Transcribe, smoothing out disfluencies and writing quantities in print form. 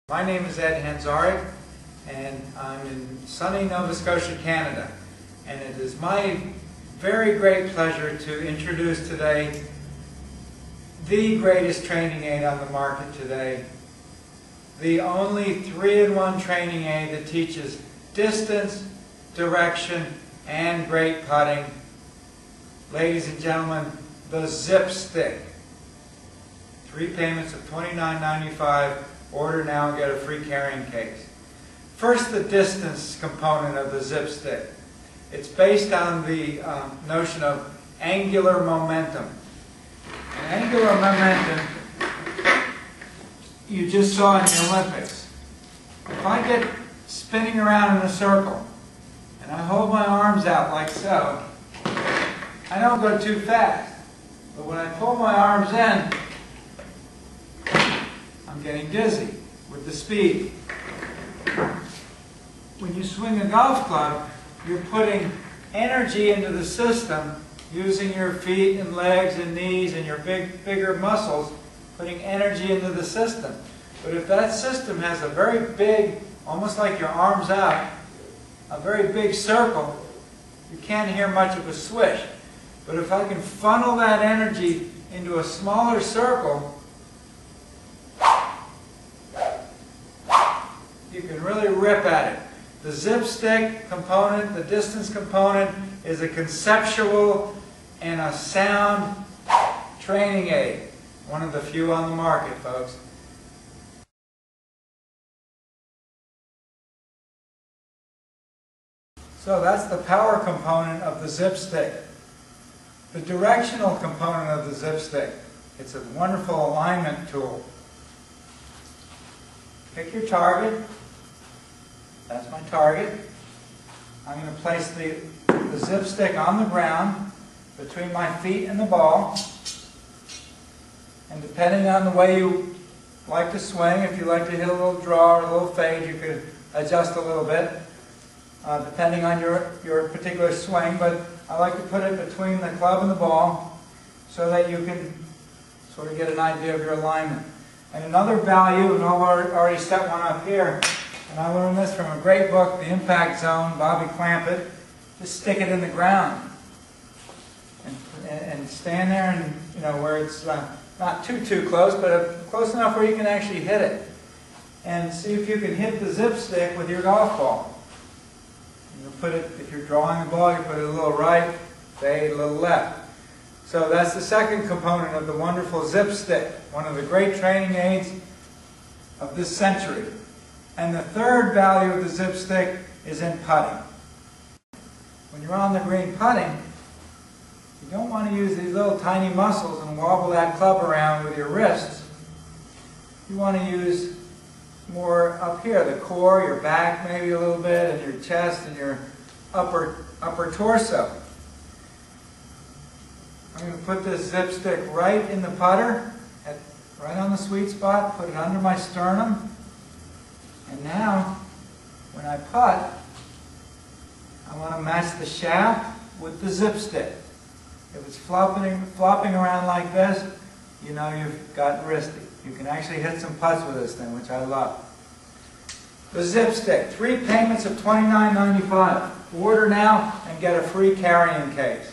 My name is Ed Hanzarek, and I'm in sunny Nova Scotia, Canada. And it is my very great pleasure to introduce today the greatest training aid on the market today. The only 3-in-1 training aid that teaches distance, direction, and great putting. Ladies and gentlemen, the ZIP Stick. 3 payments of $29.95. Order now and get a free carrying case. First, the distance component of the ZIP Stick. It's based on the notion of angular momentum. And angular momentum, you just saw in the Olympics. If I get spinning around in a circle, and I hold my arms out like so, I don't go too fast. But when I pull my arms in, I'm getting dizzy with the speed. When you swing a golf club, you're putting energy into the system using your feet and legs and knees and your bigger muscles, putting energy into the system. But if that system has a very big, almost like your arms out, a very big circle, you can't hear much of a swish. But if I can funnel that energy into a smaller circle, you can really rip at it. The ZIP Stick component, the distance component, is a conceptual and a sound training aid. One of the few on the market, folks. So that's the power component of the ZIP Stick. The directional component of the ZIP Stick. It's a wonderful alignment tool. Pick your target. That's my target. I'm going to place the ZIP Stick on the ground between my feet and the ball. And depending on the way you like to swing, if you like to hit a little draw or a little fade, you could adjust a little bit, depending on your particular swing. But I like to put it between the club and the ball so that you can sort of get an idea of your alignment. And another value, and I've already set one up here, and I learned this from a great book, The Impact Zone, Bobby Clampett. Just stick it in the ground and stand there, and where it's not too close, but close enough where you can actually hit it. And see if you can hit the ZIP Stick with your golf ball. You put it, if you're drawing the ball, you put it a little right, fade, a little left. So that's the second component of the wonderful ZIP Stick, one of the great training aids of this century. And the third value of the ZIP Stick is in putting. When you're on the green putting, you don't want to use these little tiny muscles and wobble that club around with your wrists. You want to use more up here, the core, your back maybe a little bit, and your chest and your upper torso. I'm going to put this ZIP Stick right in the putter, right on the sweet spot, put it under my sternum. And now, when I putt, I want to match the shaft with the ZIP Stick. If it's flopping around like this, you know you've gotten wristy. You can actually hit some putts with this thing, which I love. The ZIP Stick, 3 payments of $29.95. Order now and get a free carrying case.